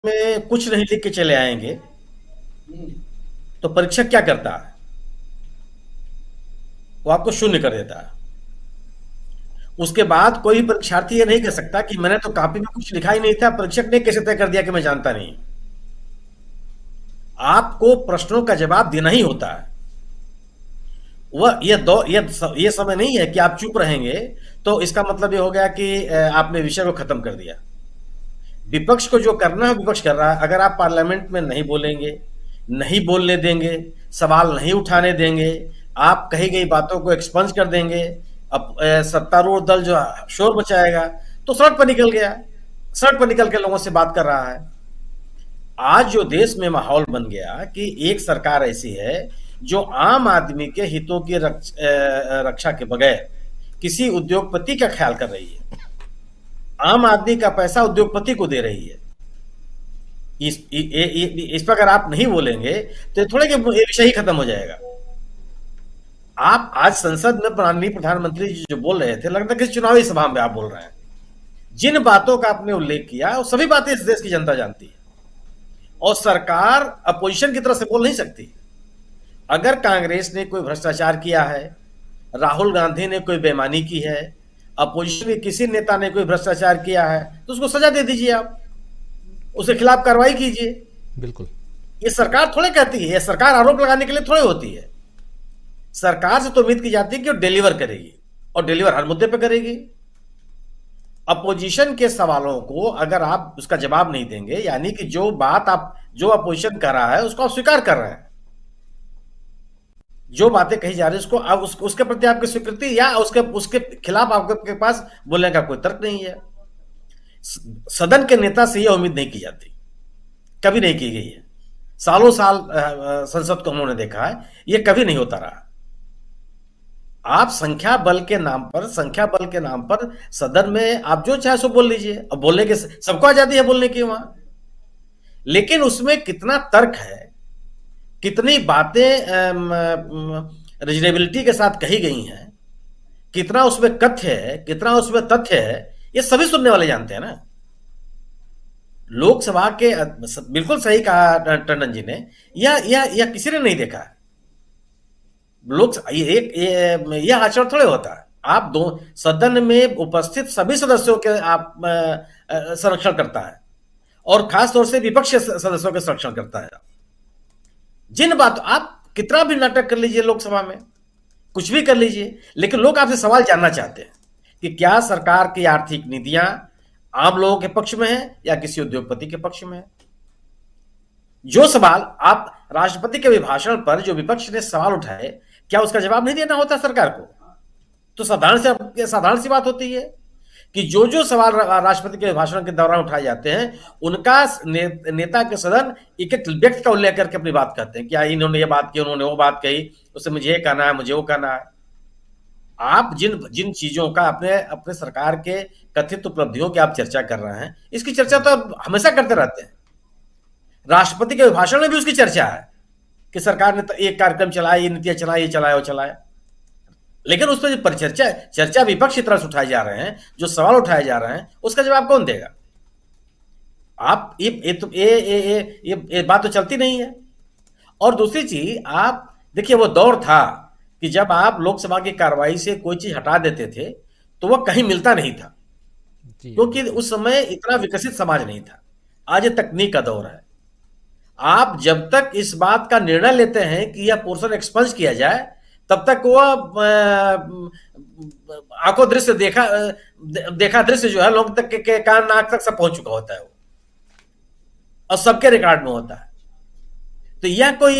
में कुछ नहीं लिख के चले आएंगे तो परीक्षक क्या करता है? वो आपको शून्य कर देता है। उसके बाद कोई परीक्षार्थी ये नहीं कह सकता कि मैंने तो कॉपी में कुछ लिखा ही नहीं था, परीक्षक ने कैसे तय कर दिया कि मैं जानता नहीं। आपको प्रश्नों का जवाब देना ही होता है। वह ये समय नहीं है कि आप चुप रहेंगे तो इसका मतलब ये हो गया कि आपने विषय को खत्म कर दिया। विपक्ष को जो करना है विपक्ष कर रहा है। अगर आप पार्लियामेंट में नहीं बोलेंगे, नहीं बोलने देंगे, सवाल नहीं उठाने देंगे, आप कही गई बातों को एक्सपंज कर देंगे, अब सत्तारूढ़ दल जो शोर मचाएगा, तो सड़क पर निकल गया, सड़क पर निकल के लोगों से बात कर रहा है। आज जो देश में माहौल बन गया कि एक सरकार ऐसी है जो आम आदमी के हितों की रक्षा के बगैर किसी उद्योगपति का ख्याल कर रही है, आम आदमी का पैसा उद्योगपति को दे रही है। इस पर अगर आप नहीं बोलेंगे तो थोड़े के ये विषय ही खत्म हो जाएगा। आप आज संसद में माननीय प्रधानमंत्री जी जो बोल रहे थे, लगता है किसी चुनावी सभा में आप बोल रहे हैं। जिन बातों का आपने उल्लेख किया वो सभी बातें इस देश की जनता जानती है और सरकार अपोजिशन की तरफ से बोल नहीं सकती। अगर कांग्रेस ने कोई भ्रष्टाचार किया है, राहुल गांधी ने कोई बेईमानी की है, अपोजिशन के किसी नेता ने कोई भ्रष्टाचार किया है, तो उसको सजा दे दीजिए, आप उसके खिलाफ कार्रवाई कीजिए। बिल्कुल। ये सरकार थोड़े कहती है, सरकार आरोप लगाने के लिए थोड़े होती है। सरकार से तो उम्मीद की जाती है कि वो डिलीवर करेगी और डिलीवर हर मुद्दे पे करेगी। अपोजिशन के सवालों को अगर आप उसका जवाब नहीं देंगे, यानी कि जो अपोजिशन कर रहा है उसको आप स्वीकार कर रहे हैं, जो बातें कही जा रही है उसको अब उसके प्रति आपकी स्वीकृति या उसके उसके खिलाफ आपके पास बोलने का कोई तर्क नहीं है। सदन के नेता से यह उम्मीद नहीं की जाती, कभी नहीं की गई है। सालों साल संसद को हमने देखा है, यह कभी नहीं होता रहा। आप संख्या बल के नाम पर सदन में आप जो चाहे सो बोल लीजिए। अब बोलने के सबको आजादी है बोलने की वहां, लेकिन उसमें कितना तर्क है, कितनी बातें रीजनेबिलिटी के साथ कही गई हैं, कितना उसमें कथ्य है, कितना उसमें तथ्य है, ये सभी सुनने वाले जानते हैं ना। लोकसभा के बिल्कुल सही कहा टंडन जी ने, यह किसी ने नहीं देखा। लोग यह आचरण थोड़े होता है। आप दो सदन में उपस्थित सभी सदस्यों के आप संरक्षण करता है और खास तौर से विपक्षी सदस्यों के संरक्षण करता है। जिन बात आप कितना भी नाटक कर लीजिए, लोकसभा में कुछ भी कर लीजिए, लेकिन लोग आपसे सवाल जानना चाहते हैं कि क्या सरकार की आर्थिक नीतियां आम लोगों के पक्ष में है या किसी उद्योगपति के पक्ष में है। जो सवाल आप राष्ट्रपति के अभिभाषण पर जो विपक्ष ने सवाल उठाए, क्या उसका जवाब नहीं देना होता सरकार को? तो साधारण सी बात होती है कि जो सवाल राष्ट्रपति के भाषण के दौरान उठाए जाते हैं, उनका नेता के सदन एक एक व्यक्ति का उल्लेख करके अपनी बात करते हैं, क्या इन्होंने ये बात की, उन्होंने वो बात कही, उससे मुझे ये कहना है, मुझे वो कहना है। आप जिन जिन चीजों का अपने सरकार के कथित उपलब्धियों की आप चर्चा कर रहे हैं, इसकी चर्चा तो आप हमेशा करते रहते हैं। राष्ट्रपति के भाषण में भी उसकी चर्चा है कि सरकार ने एक कार्यक्रम चलाया, ये नीतियां चलाई, ये चलाया, वो चलाया, लेकिन उस पर जो चर्चा विपक्ष की तरफ से उठाए जा रहे हैं, जो सवाल उठाए जा रहे हैं, उसका जवाब कौन देगा? आप ये बात तो चलती नहीं है। और दूसरी चीज, आप देखिए, वो दौर था कि जब आप लोकसभा की कार्रवाई से कोई चीज हटा देते थे तो वह कहीं मिलता नहीं था, क्योंकि उस समय इतना विकसित समाज नहीं था। आज ये तकनीक का दौर है। आप जब तक इस बात का निर्णय लेते हैं कि यह पोर्शन एक्सपंज किया जाए, तब तक वह आंखों दृश्य देखा दृश्य जो है लोग तक के कान नाक तक सब पहुंच चुका होता है वो, और सबके रिकॉर्ड में होता है। तो यह कोई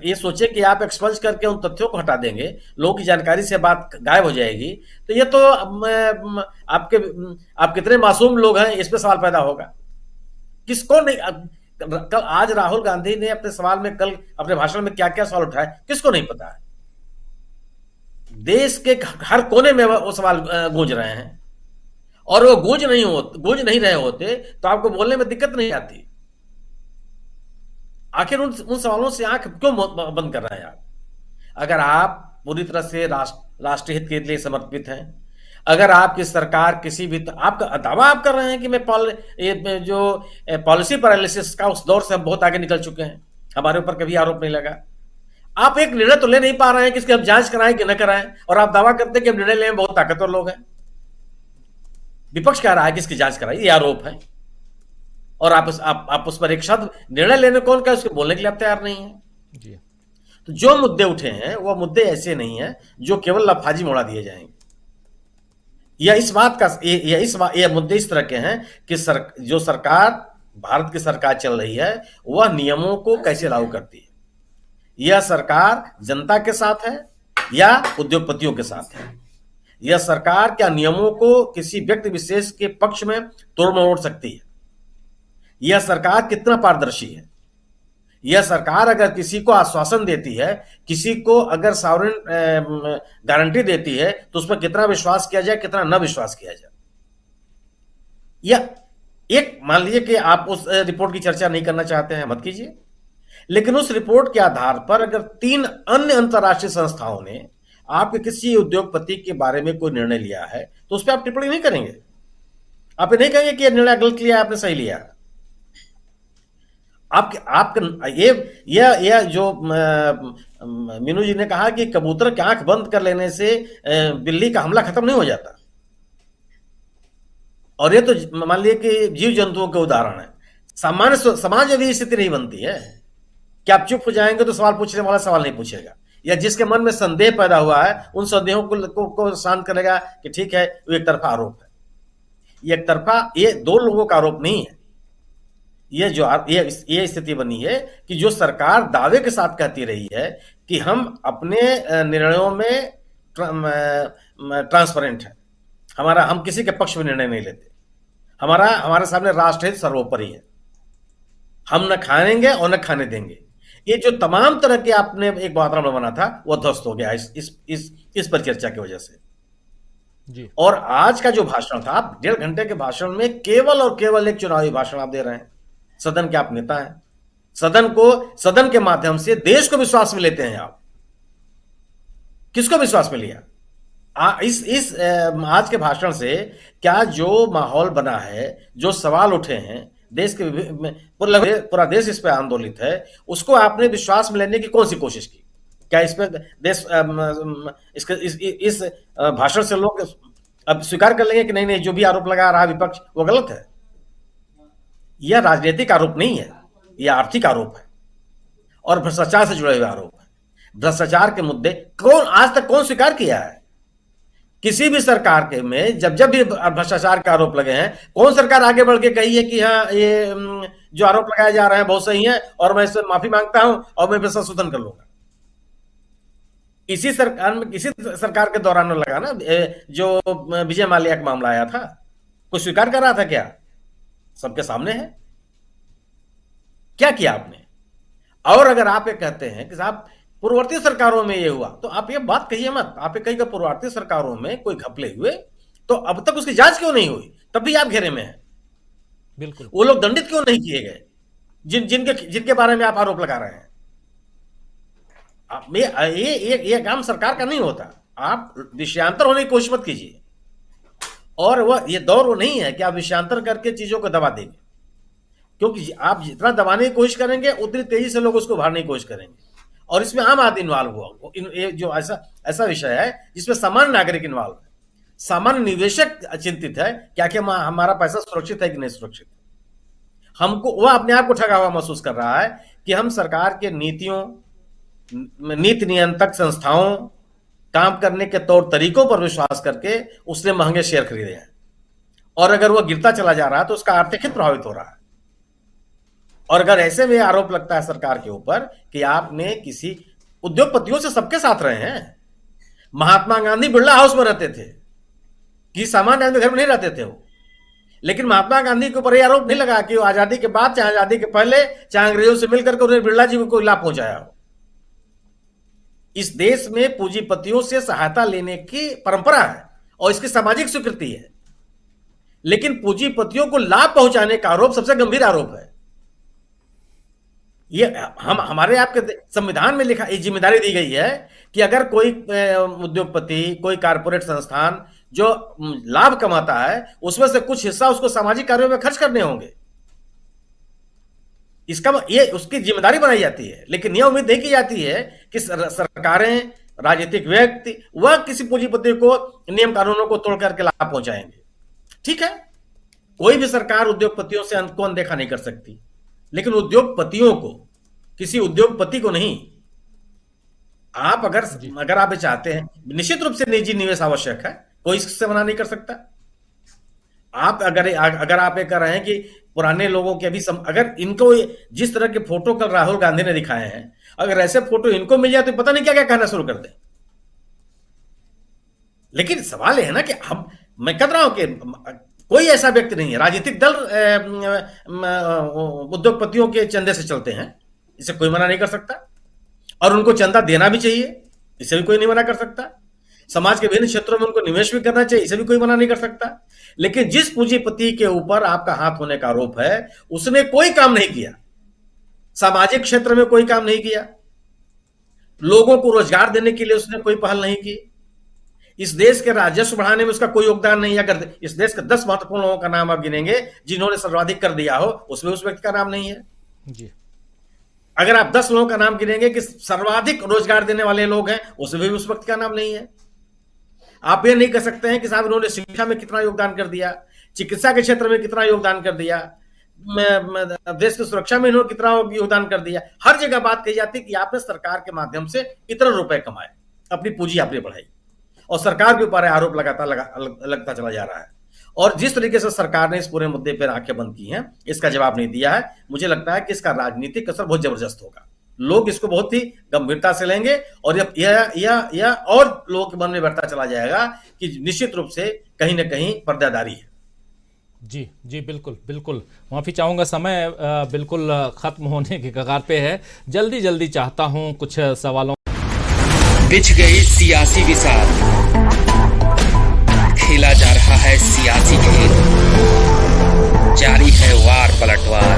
ये सोचे कि आप एक्सपंज करके उन तथ्यों को हटा देंगे, लोगों की जानकारी से बात गायब हो जाएगी, तो ये तो आप कितने मासूम लोग हैं, इस पे सवाल पैदा होगा। किसको नहीं? कल आज राहुल गांधी ने अपने सवाल में, कल अपने भाषण में क्या क्या सवाल उठाए, किसको नहीं पता है? देश के हर कोने में वो सवाल गूंज रहे हैं, और वो गूंज नहीं रहे होते तो आपको बोलने में दिक्कत नहीं आती। आखिर उन सवालों से आंख क्यों बंद कर रहे हैं आप? अगर आप पूरी तरह से राष्ट्रीय हित के लिए समर्पित हैं, अगर आपकी सरकार किसी भी आपका दावा आप कर रहे हैं कि ये जो पॉलिसी पैरालिसिस का उस दौर से हम बहुत आगे निकल चुके हैं, हमारे ऊपर कभी आरोप नहीं लगा। आप एक निर्णय तो ले नहीं पा रहे हैं कि इसकी हम जांच कराएं कि न कराएं, और आप दावा करते हैं कि हम निर्णय लेने में बहुत ताकतवर लोग हैं। विपक्ष कह रहा है कि इसकी जांच कराई, ये आरोप है, और आप उस पर एक शब्द निर्णय लेने कौन क्या उसके बोलने के लिए आप तैयार नहीं है जी। तो जो मुद्दे उठे हैं वो मुद्दे ऐसे नहीं है जो केवल लफाजी मोड़ा दिए जाएंगे। यह इस बात का ये मुद्दे इस तरह के हैं कि जो सरकार भारत की सरकार चल रही है वह नियमों को कैसे लागू करती है। यह सरकार जनता के साथ है या उद्योगपतियों के साथ है। यह सरकार क्या नियमों को किसी व्यक्ति विशेष के पक्ष में तोड़ मरोड़ सकती है। यह सरकार कितना पारदर्शी है। यह सरकार अगर किसी को आश्वासन देती है, किसी को अगर सॉवरेन गारंटी देती है, तो उस पर कितना विश्वास किया जाए, कितना न विश्वास किया जाए। या एक मान लीजिए कि आप उस रिपोर्ट की चर्चा नहीं करना चाहते हैं, मत कीजिए, लेकिन उस रिपोर्ट के आधार पर अगर 3 अन्य अंतरराष्ट्रीय संस्थाओं ने आपके किसी उद्योगपति के बारे में कोई निर्णय लिया है तो उस पर आप टिप्पणी नहीं करेंगे। आप ये नहीं कहेंगे कि यह निर्णय गलत लिया, आपने सही लिया। ये जो मीनू जी ने कहा कि कबूतर की आंख बंद कर लेने से बिल्ली का हमला खत्म नहीं हो जाता, और ये तो मान लीजिए कि जीव जंतुओं के उदाहरण है। सामान्य समाज में भी स्थिति नहीं बनती है कि आप चुप हो जाएंगे तो सवाल पूछने वाला सवाल नहीं पूछेगा, या जिसके मन में संदेह पैदा हुआ है उन संदेहों को शांत करेगा कि ठीक है वो एक तरफा आरोप है। ये एक तरफा, ये 2 लोगों का आरोप नहीं है। ये स्थिति बनी है कि जो सरकार दावे के साथ कहती रही है कि हम अपने निर्णयों में ट्रांसपेरेंट है, हम किसी के पक्ष में निर्णय नहीं लेते, हमारे सामने राष्ट्रहित सर्वोपरि है, हम न खाएंगे और न खाने देंगे। ये जो तमाम तरह के आपने एक वातावरण बना था वो ध्वस्त हो गया इस परिचर्चा की वजह से जी। और आज का जो भाषण था, आप 1.5 घंटे के भाषण में केवल और केवल एक चुनावी भाषण आप दे रहे हैं। सदन के आप नेता हैं, सदन के माध्यम से देश को विश्वास में लेते हैं आप। किसको विश्वास में लिया? आज के भाषण से क्या जो माहौल बना है, जो सवाल उठे हैं, देश के पूरा देश इस पे आंदोलित है, उसको आपने विश्वास में लेने की कौन सी कोशिश की? क्या इस पे देश इस भाषण से लोग अब स्वीकार कर लेंगे कि नहीं जो भी आरोप लगा रहा विपक्ष वो गलत है? यह राजनीतिक आरोप नहीं है, यह आर्थिक आरोप है और भ्रष्टाचार से जुड़े हुए आरोप है। भ्रष्टाचार के मुद्दे आज तक कौन स्वीकार किया है? किसी भी सरकार के में जब भी भ्रष्टाचार के आरोप लगे हैं, कौन सरकार आगे बढ़ के कही है कि हाँ ये जो आरोप लगाए जा रहे हैं बहुत सही है और मैं इससे माफी मांगता हूं और मैं इसमें संशोधन कर लूंगा? किसी सरकार के दौरान लगा ना, जो विजय माल्या का मामला आया था, कोई स्वीकार कर रहा था क्या? सबके सामने है। क्या किया आपने? और अगर आप ये कहते हैं कि साहब पूर्ववर्ती सरकारों में ये हुआ, तो आप ये बात कहिए मत। आप ये कहिएगा पूर्ववर्ती सरकारों में कोई घपले हुए तो अब तक उसकी जांच क्यों नहीं हुई? तब भी आप घेरे में हैं। बिल्कुल। वो लोग दंडित क्यों नहीं किए गए जिनके बारे में आप आरोप लगा रहे हैं? ये काम सरकार का नहीं होता। आप विषयांतर होने की कोशिश मत कीजिए। और वह ये दौर वो नहीं है कि आप विषयांतर करके चीजों को दबा देंगे, क्योंकि आप जितना दबाने की कोशिश करेंगे उतनी तेजी से लोग उसको उभारने की कोशिश करेंगे। और इसमें आम आदमी इन्वॉल्व हुआ, ये जो ऐसा विषय है जिसमें सामान्य नागरिक इन्वॉल्व है, सामान्य निवेशक चिंतित है क्या कि हमारा पैसा सुरक्षित है कि नहीं सुरक्षित। हमको वह अपने आप को ठगा हुआ महसूस कर रहा है कि हम सरकार के नीति नियंत्रक संस्थाओं काम करने के तौर तरीकों पर विश्वास करके उसने महंगे शेयर खरीदे हैं, और अगर वह गिरता चला जा रहा है तो उसका आर्थिक हित प्रभावित हो रहा है। और अगर ऐसे में आरोप लगता है सरकार के ऊपर कि आपने किसी उद्योगपतियों से सबके साथ रहे हैं, महात्मा गांधी बिरला हाउस में रहते थे, कि सामान्य आदमी घर में नहीं रहते थे वो, लेकिन महात्मा गांधी के ऊपर यह आरोप नहीं लगा कि वो आजादी के बाद चाहे आजादी के पहले चाहे अंग्रेजों से मिलकर के उन्हें बिरला जी को कोई लाभ पहुंचाया हो। इस देश में पूंजीपतियों से सहायता लेने की परंपरा है और इसकी सामाजिक स्वीकृति है, लेकिन पूंजीपतियों को लाभ पहुंचाने का आरोप सबसे गंभीर आरोप है। ये हमारे आपके संविधान में लिखा, एक जिम्मेदारी दी गई है कि अगर कोई उद्योगपति, कोई कारपोरेट संस्थान जो लाभ कमाता है उसमें से कुछ हिस्सा उसको सामाजिक कार्यों में खर्च करने होंगे। इसका ये उसकी जिम्मेदारी बनाई जाती है, लेकिन यह उम्मीद नहीं की जाती है कि सरकारें, राजनीतिक व्यक्ति वह किसी पूंजीपति को नियम कानूनों को तोड़ करके लाभ पहुंचाएंगे। ठीक है, कोई भी सरकार उद्योगपतियों से को अनदेखा नहीं कर सकती, लेकिन उद्योगपतियों को, किसी उद्योगपति को नहीं। आप अगर आप चाहते हैं, निश्चित रूप से निजी निवेश आवश्यक है, कोई इससे मना नहीं कर सकता। आप अगर आप ये कर रहे हैं कि पुराने लोगों के अभी अगर इनको जिस तरह के फोटो कल राहुल गांधी ने दिखाए हैं, अगर ऐसे फोटो इनको मिल जाए तो पता नहीं क्या क्या कहना शुरू कर दें। लेकिन सवाल यह है ना कि मैं कह रहा हूं कि कोई ऐसा व्यक्ति नहीं है, राजनीतिक दल उद्योगपतियों के चंदे से चलते हैं, इसे कोई मना नहीं कर सकता, और उनको चंदा देना भी चाहिए, इसे भी कोई नहीं मना कर सकता। समाज के विभिन्न क्षेत्रों में उनको निवेश भी करना चाहिए, इसे भी कोई मना नहीं कर सकता। लेकिन जिस पूंजीपति के ऊपर आपका हाथ होने का आरोप है, उसने कोई काम नहीं किया, सामाजिक क्षेत्र में कोई काम नहीं किया, लोगों को रोजगार देने के लिए उसने कोई पहल नहीं की, इस देश के राजस्व बढ़ाने में उसका कोई योगदान नहीं। अगर इस देश के 10 महत्वपूर्ण लोगों का नाम आप गिनेंगे जिन्होंने सर्वाधिक कर दिया हो, उसमें उस व्यक्ति का नाम नहीं है जी। अगर आप 10 लोगों का नाम गिनेंगे कि सर्वाधिक रोजगार देने वाले लोग हैं, उसमें भी उस व्यक्ति का नाम नहीं है। आप ये नहीं कह सकते हैं कि साहब इन्होंने शिक्षा में कितना योगदान कर दिया, चिकित्सा के क्षेत्र में कितना योगदान कर दिया, देश की सुरक्षा में इन्होंने कितना योगदान कर दिया। हर जगह बात कही जाती है कि आपने सरकार के माध्यम से इतने रुपए कमाए, अपनी पूंजी आपने बढ़ाई, और सरकार के ऊपर आरोप लगता चला जा रहा है। और जिस तरीके से सरकार ने इस पूरे मुद्दे पर आंखें बंद की हैं, इसका जवाब नहीं दिया है, मुझे लगता है कि इसका राजनीतिक असर बहुत जबरदस्त होगा। लोग इसको बहुत ही गंभीरता से लेंगे, और यह और लोगों के मन में बढ़ता चला जाएगा कि निश्चित रूप से कहीं ना कहीं पर्दादारी है। जी जी, बिल्कुल बिल्कुल, माफ़ी चाहूँगा, समय बिल्कुल ख़त्म होने के कगार पे है। जल्दी चाहता हूँ कुछ सवालों। बिछ गई सियासी विसार, खेला जा रहा है सियासी खेल, जारी है वार पलटवार,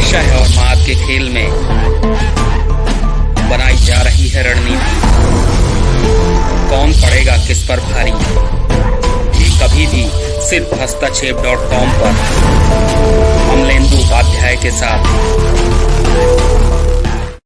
शह और मात के खेल में बनाई जा रही है रणनीति। कौन पड़ेगा किस पर भारी, ये कभी भी सिर्फ हस्तक्षेप.com पर अमलेंदु उपाध्याय के साथ